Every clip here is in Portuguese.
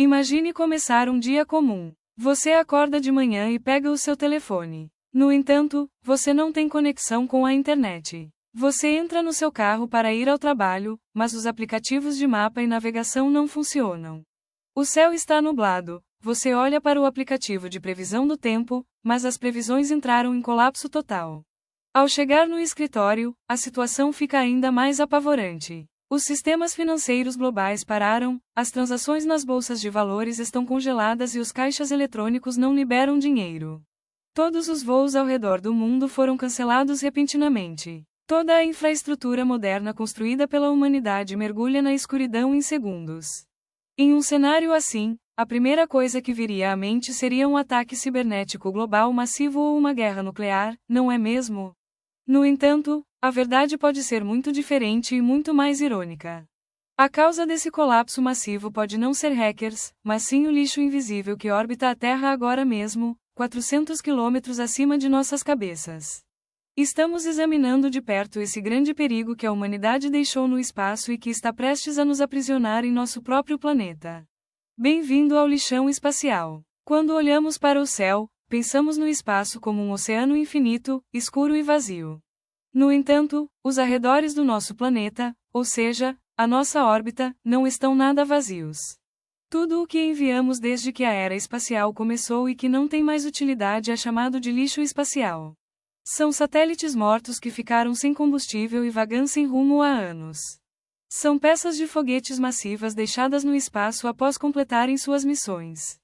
Imagine começar um dia comum. Você acorda de manhã e pega o seu telefone. No entanto, você não tem conexão com a internet. Você entra no seu carro para ir ao trabalho, mas os aplicativos de mapa e navegação não funcionam. O céu está nublado. Você olha para o aplicativo de previsão do tempo, mas as previsões entraram em colapso total. Ao chegar no escritório, a situação fica ainda mais apavorante. Os sistemas financeiros globais pararam, as transações nas bolsas de valores estão congeladas e os caixas eletrônicos não liberam dinheiro. Todos os voos ao redor do mundo foram cancelados repentinamente. Toda a infraestrutura moderna construída pela humanidade mergulha na escuridão em segundos. Em um cenário assim, a primeira coisa que viria à mente seria um ataque cibernético global massivo ou uma guerra nuclear, não é mesmo? No entanto, a verdade pode ser muito diferente e muito mais irônica. A causa desse colapso massivo pode não ser hackers, mas sim o lixo invisível que orbita a Terra agora mesmo, 400 quilômetros acima de nossas cabeças. Estamos examinando de perto esse grande perigo que a humanidade deixou no espaço e que está prestes a nos aprisionar em nosso próprio planeta. Bem-vindo ao lixão espacial. Quando olhamos para o céu, pensamos no espaço como um oceano infinito, escuro e vazio. No entanto, os arredores do nosso planeta, ou seja, a nossa órbita, não estão nada vazios. Tudo o que enviamos desde que a era espacial começou e que não tem mais utilidade é chamado de lixo espacial. São satélites mortos que ficaram sem combustível e vagando sem rumo há anos. São peças de foguetes massivas deixadas no espaço após completarem suas missões.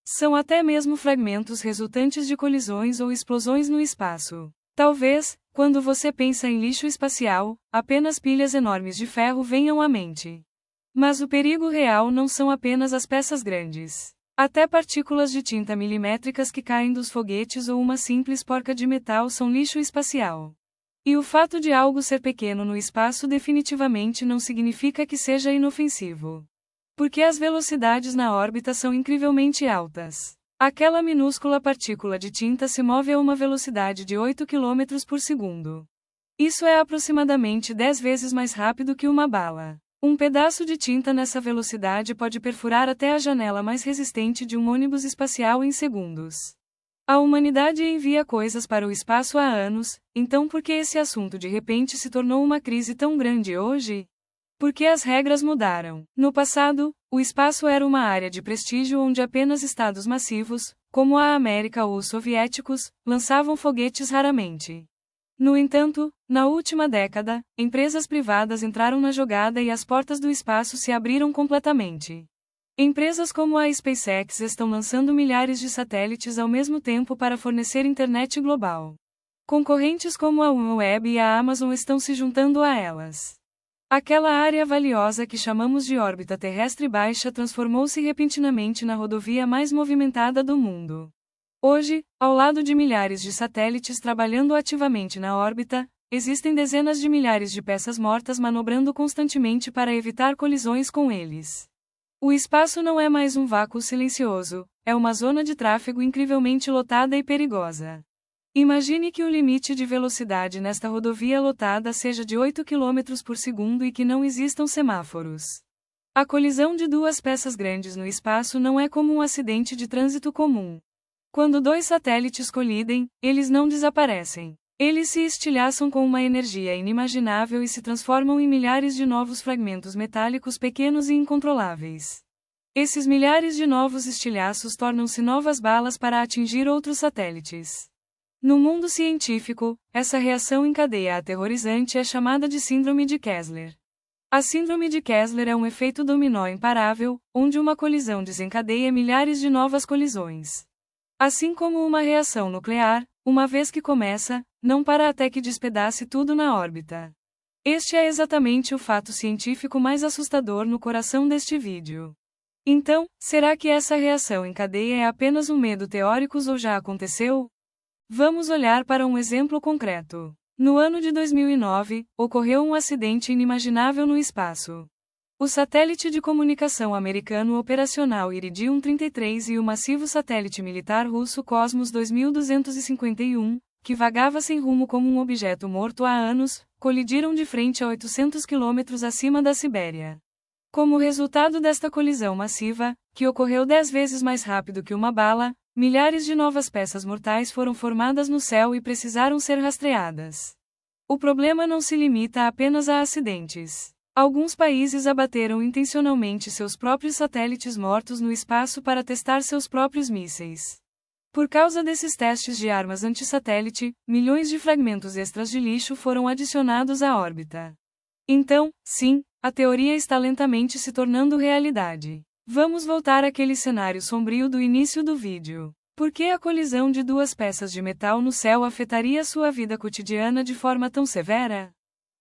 São até mesmo fragmentos resultantes de colisões ou explosões no espaço. Talvez, quando você pensa em lixo espacial, apenas pilhas enormes de ferro venham à mente. Mas o perigo real não são apenas as peças grandes. Até partículas de tinta milimétricas que caem dos foguetes ou uma simples porca de metal são lixo espacial. E o fato de algo ser pequeno no espaço definitivamente não significa que seja inofensivo. Porque as velocidades na órbita são incrivelmente altas. Aquela minúscula partícula de tinta se move a uma velocidade de 8 km por segundo. Isso é aproximadamente 10 vezes mais rápido que uma bala. Um pedaço de tinta nessa velocidade pode perfurar até a janela mais resistente de um ônibus espacial em segundos. A humanidade envia coisas para o espaço há anos, então por que esse assunto de repente se tornou uma crise tão grande hoje? Porque as regras mudaram. No passado, o espaço era uma área de prestígio onde apenas estados massivos, como a América ou os soviéticos, lançavam foguetes raramente. No entanto, na última década, empresas privadas entraram na jogada e as portas do espaço se abriram completamente. Empresas como a SpaceX estão lançando milhares de satélites ao mesmo tempo para fornecer internet global. Concorrentes como a OneWeb e a Amazon estão se juntando a elas. Aquela área valiosa que chamamos de órbita terrestre baixa transformou-se repentinamente na rodovia mais movimentada do mundo. Hoje, ao lado de milhares de satélites trabalhando ativamente na órbita, existem dezenas de milhares de peças mortas manobrando constantemente para evitar colisões com eles. O espaço não é mais um vácuo silencioso, é uma zona de tráfego incrivelmente lotada e perigosa. Imagine que o limite de velocidade nesta rodovia lotada seja de 8 km por segundo e que não existam semáforos. A colisão de duas peças grandes no espaço não é como um acidente de trânsito comum. Quando dois satélites colidem, eles não desaparecem. Eles se estilhaçam com uma energia inimaginável e se transformam em milhares de novos fragmentos metálicos pequenos e incontroláveis. Esses milhares de novos estilhaços tornam-se novas balas para atingir outros satélites. No mundo científico, essa reação em cadeia aterrorizante é chamada de Síndrome de Kessler. A Síndrome de Kessler é um efeito dominó imparável, onde uma colisão desencadeia milhares de novas colisões. Assim como uma reação nuclear, uma vez que começa, não para até que despedace tudo na órbita. Este é exatamente o fato científico mais assustador no coração deste vídeo. Então, será que essa reação em cadeia é apenas um medo teórico ou já aconteceu? Vamos olhar para um exemplo concreto. No ano de 2009, ocorreu um acidente inimaginável no espaço. O satélite de comunicação americano operacional Iridium 33 e o massivo satélite militar russo Cosmos 2251, que vagava sem rumo como um objeto morto há anos, colidiram de frente a 800 km acima da Sibéria. Como resultado desta colisão massiva, que ocorreu 10 vezes mais rápido que uma bala, milhares de novas peças mortais foram formadas no céu e precisaram ser rastreadas. O problema não se limita apenas a acidentes. Alguns países abateram intencionalmente seus próprios satélites mortos no espaço para testar seus próprios mísseis. Por causa desses testes de armas antissatélite, milhões de fragmentos extras de lixo foram adicionados à órbita. Então, sim, a teoria está lentamente se tornando realidade. Vamos voltar àquele cenário sombrio do início do vídeo. Por que a colisão de duas peças de metal no céu afetaria sua vida cotidiana de forma tão severa?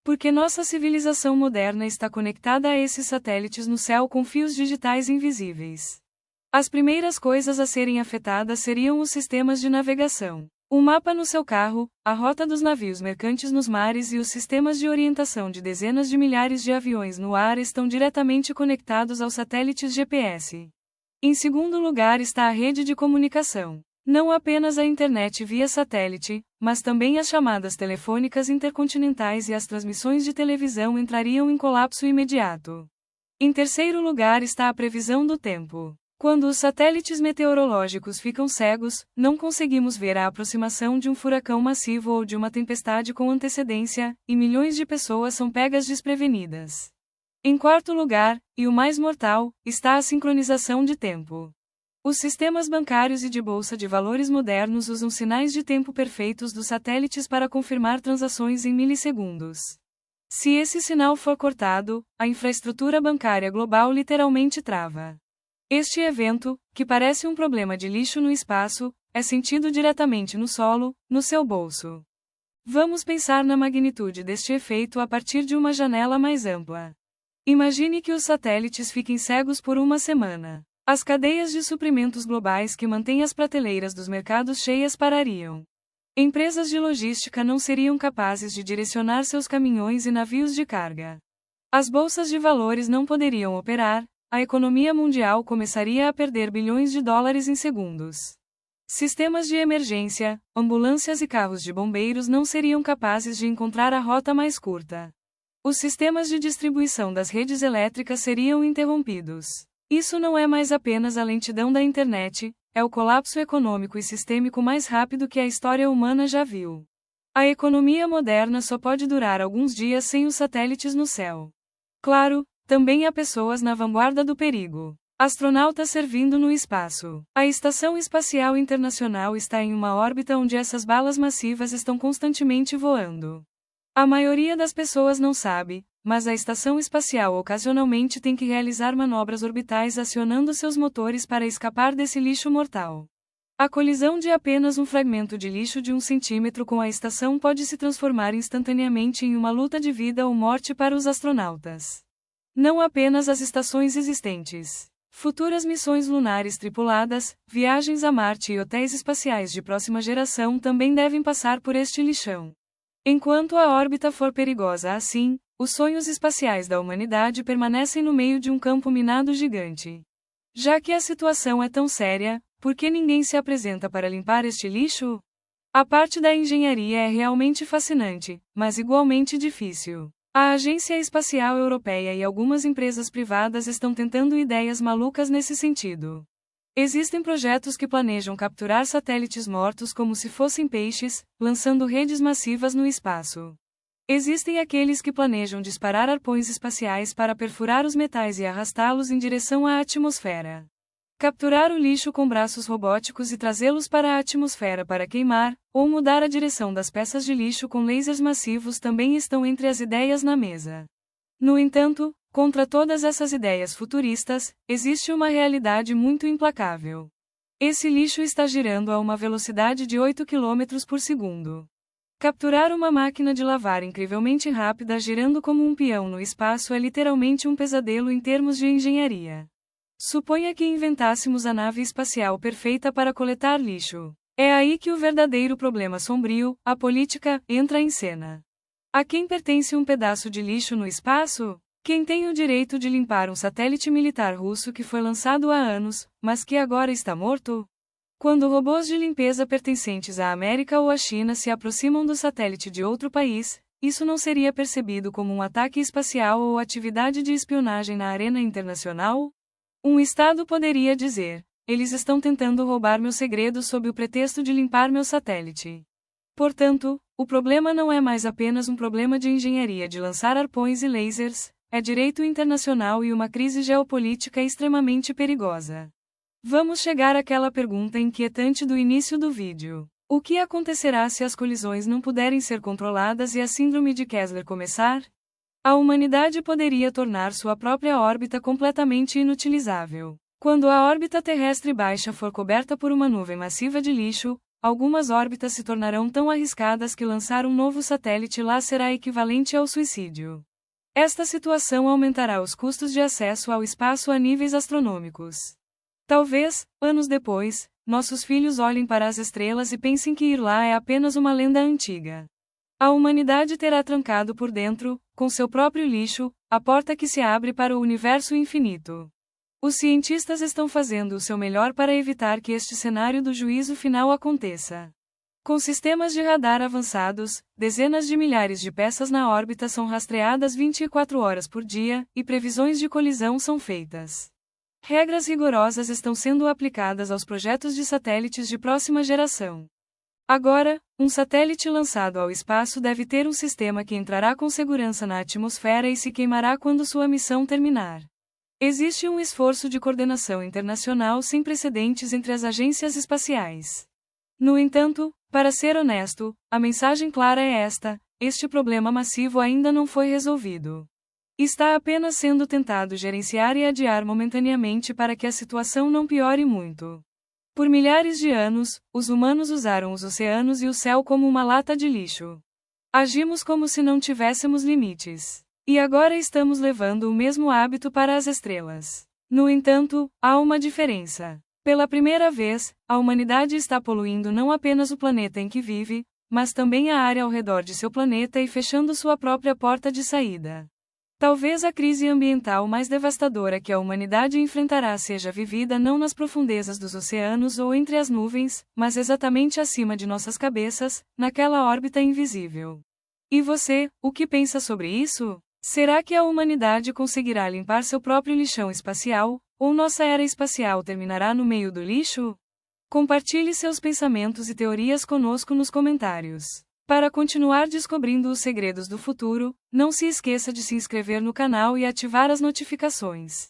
Porque nossa civilização moderna está conectada a esses satélites no céu com fios digitais invisíveis. As primeiras coisas a serem afetadas seriam os sistemas de navegação. O mapa no seu carro, a rota dos navios mercantes nos mares e os sistemas de orientação de dezenas de milhares de aviões no ar estão diretamente conectados aos satélites GPS. Em segundo lugar está a rede de comunicação. Não apenas a internet via satélite, mas também as chamadas telefônicas intercontinentais e as transmissões de televisão entrariam em colapso imediato. Em terceiro lugar está a previsão do tempo. Quando os satélites meteorológicos ficam cegos, não conseguimos ver a aproximação de um furacão massivo ou de uma tempestade com antecedência, e milhões de pessoas são pegas desprevenidas. Em quarto lugar, e o mais mortal, está a sincronização de tempo. Os sistemas bancários e de bolsa de valores modernos usam sinais de tempo perfeitos dos satélites para confirmar transações em milissegundos. Se esse sinal for cortado, a infraestrutura bancária global literalmente trava. Este evento, que parece um problema de lixo no espaço, é sentido diretamente no solo, no seu bolso. Vamos pensar na magnitude deste efeito a partir de uma janela mais ampla. Imagine que os satélites fiquem cegos por uma semana. As cadeias de suprimentos globais que mantêm as prateleiras dos mercados cheias parariam. Empresas de logística não seriam capazes de direcionar seus caminhões e navios de carga. As bolsas de valores não poderiam operar. A economia mundial começaria a perder bilhões de dólares em segundos. Sistemas de emergência, ambulâncias e carros de bombeiros não seriam capazes de encontrar a rota mais curta. Os sistemas de distribuição das redes elétricas seriam interrompidos. Isso não é mais apenas a lentidão da internet, é o colapso econômico e sistêmico mais rápido que a história humana já viu. A economia moderna só pode durar alguns dias sem os satélites no céu. Claro, também há pessoas na vanguarda do perigo. Astronautas servindo no espaço. A Estação Espacial Internacional está em uma órbita onde essas balas massivas estão constantemente voando. A maioria das pessoas não sabe, mas a estação espacial ocasionalmente tem que realizar manobras orbitais acionando seus motores para escapar desse lixo mortal. A colisão de apenas um fragmento de lixo de 1 centímetro com a estação pode se transformar instantaneamente em uma luta de vida ou morte para os astronautas. Não apenas as estações existentes. Futuras missões lunares tripuladas, viagens a Marte e hotéis espaciais de próxima geração também devem passar por este lixão. Enquanto a órbita for perigosa assim, os sonhos espaciais da humanidade permanecem no meio de um campo minado gigante. Já que a situação é tão séria, por que ninguém se apresenta para limpar este lixo? A parte da engenharia é realmente fascinante, mas igualmente difícil. A Agência Espacial Europeia e algumas empresas privadas estão tentando ideias malucas nesse sentido. Existem projetos que planejam capturar satélites mortos como se fossem peixes, lançando redes massivas no espaço. Existem aqueles que planejam disparar arpões espaciais para perfurar os metais e arrastá-los em direção à atmosfera. Capturar o lixo com braços robóticos e trazê-los para a atmosfera para queimar, ou mudar a direção das peças de lixo com lasers massivos também estão entre as ideias na mesa. No entanto, contra todas essas ideias futuristas, existe uma realidade muito implacável. Esse lixo está girando a uma velocidade de 8 km por segundo. Capturar uma máquina de lavar incrivelmente rápida girando como um peão no espaço é literalmente um pesadelo em termos de engenharia. Suponha que inventássemos a nave espacial perfeita para coletar lixo. É aí que o verdadeiro problema sombrio, a política, entra em cena. A quem pertence um pedaço de lixo no espaço? Quem tem o direito de limpar um satélite militar russo que foi lançado há anos, mas que agora está morto? Quando robôs de limpeza pertencentes à América ou à China se aproximam do satélite de outro país, isso não seria percebido como um ataque espacial ou atividade de espionagem na arena internacional? Um Estado poderia dizer: eles estão tentando roubar meus segredos sob o pretexto de limpar meu satélite. Portanto, o problema não é mais apenas um problema de engenharia de lançar arpões e lasers, é direito internacional e uma crise geopolítica extremamente perigosa. Vamos chegar àquela pergunta inquietante do início do vídeo. O que acontecerá se as colisões não puderem ser controladas e a síndrome de Kessler começar? A humanidade poderia tornar sua própria órbita completamente inutilizável. Quando a órbita terrestre baixa for coberta por uma nuvem massiva de lixo, algumas órbitas se tornarão tão arriscadas que lançar um novo satélite lá será equivalente ao suicídio. Esta situação aumentará os custos de acesso ao espaço a níveis astronômicos. Talvez, anos depois, nossos filhos olhem para as estrelas e pensem que ir lá é apenas uma lenda antiga. A humanidade terá trancado por dentro, com seu próprio lixo, a porta que se abre para o universo infinito. Os cientistas estão fazendo o seu melhor para evitar que este cenário do juízo final aconteça. Com sistemas de radar avançados, dezenas de milhares de peças na órbita são rastreadas 24 horas por dia, e previsões de colisão são feitas. Regras rigorosas estão sendo aplicadas aos projetos de satélites de próxima geração. Agora, um satélite lançado ao espaço deve ter um sistema que entrará com segurança na atmosfera e se queimará quando sua missão terminar. Existe um esforço de coordenação internacional sem precedentes entre as agências espaciais. No entanto, para ser honesto, a mensagem clara é esta: este problema massivo ainda não foi resolvido. Está apenas sendo tentado gerenciar e adiar momentaneamente para que a situação não piore muito. Por milhares de anos, os humanos usaram os oceanos e o céu como uma lata de lixo. Agimos como se não tivéssemos limites. E agora estamos levando o mesmo hábito para as estrelas. No entanto, há uma diferença. Pela primeira vez, a humanidade está poluindo não apenas o planeta em que vive, mas também a área ao redor de seu planeta e fechando sua própria porta de saída. Talvez a crise ambiental mais devastadora que a humanidade enfrentará seja vivida não nas profundezas dos oceanos ou entre as nuvens, mas exatamente acima de nossas cabeças, naquela órbita invisível. E você, o que pensa sobre isso? Será que a humanidade conseguirá limpar seu próprio lixão espacial, ou nossa era espacial terminará no meio do lixo? Compartilhe seus pensamentos e teorias conosco nos comentários. Para continuar descobrindo os segredos do futuro, não se esqueça de se inscrever no canal e ativar as notificações.